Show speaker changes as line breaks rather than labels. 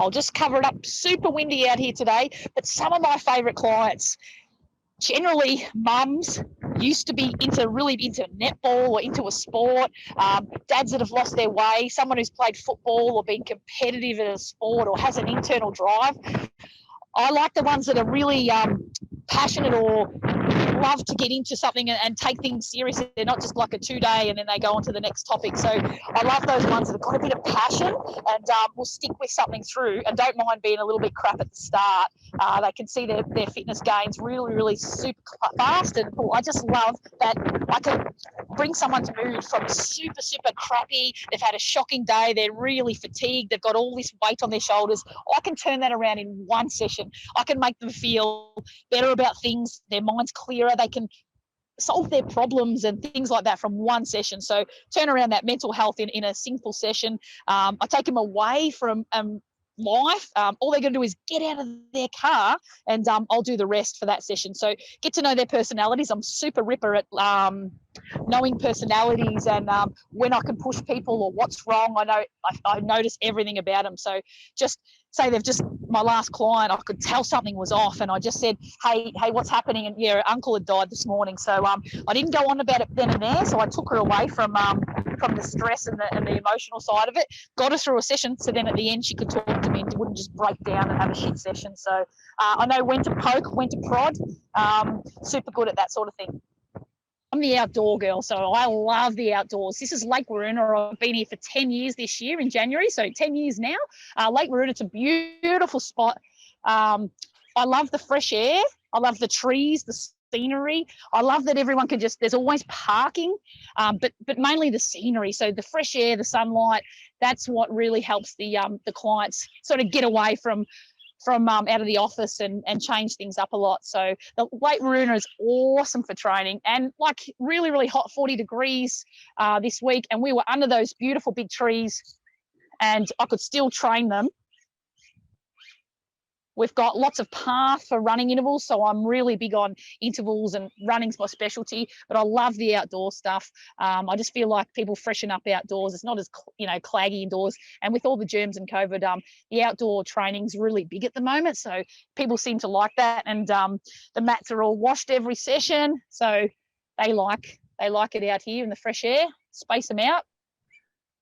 I'll just cover it up. Super windy out here today, but some of my favourite clients, generally mums, used to be really into netball or into a sport, dads that have lost their way, someone who's played football or been competitive in a sport or has an internal drive. I like the ones that are really passionate or love to get into something and take things seriously. They're not just like a 2-day and then they go on to the next topic. So I love those ones that have got a bit of passion and will stick with something through and don't mind being a little bit crap at the start. They can see their fitness gains really, really super fast. And I just love that I can bring someone's mood from super, super crappy. They've had a shocking day. They're really fatigued. They've got all this weight on their shoulders. I can turn that around in one session. I can make them feel better about things. Their mind's clearer. They can solve their problems and things like that from one session. So turn around that mental health in a simple session. I take them away from life. All they're going to do is get out of their car and I'll do the rest for that session. So get to know their personalities. I'm super ripper at knowing personalities and when I can push people or what's wrong. I notice everything about them. So just say my last client, I could tell something was off and I just said, hey, what's happening? And yeah, uncle had died this morning. So I didn't go on about it then and there. So I took her away from the stress and the emotional side of it, got her through a session. So then at the end, she could talk to me and wouldn't just break down and have a shit session. So I know when to poke, when to prod, super good at that sort of thing. I'm the outdoor girl, so I love the outdoors. This is Lake Waroona. I've been here for 10 years this year in January, so 10 years now. Lake Waroona, it's a beautiful spot. I love the fresh air. I love the trees, the scenery. I love that everyone can there's always parking, but mainly the scenery. So the fresh air, the sunlight, that's what really helps the clients sort of get away from out of the office and change things up a lot. So the Lake Waroona is awesome for training and like really, really hot 40 degrees this week. And we were under those beautiful big trees and I could still train them. We've got lots of path for running intervals, so I'm really big on intervals and running's my specialty, but I love the outdoor stuff. I just feel like people freshen up outdoors. It's not as, claggy indoors. And with all the germs and COVID, the outdoor training's really big at the moment, so people seem to like that. And the mats are all washed every session, so they like it out here in the fresh air. Space them out.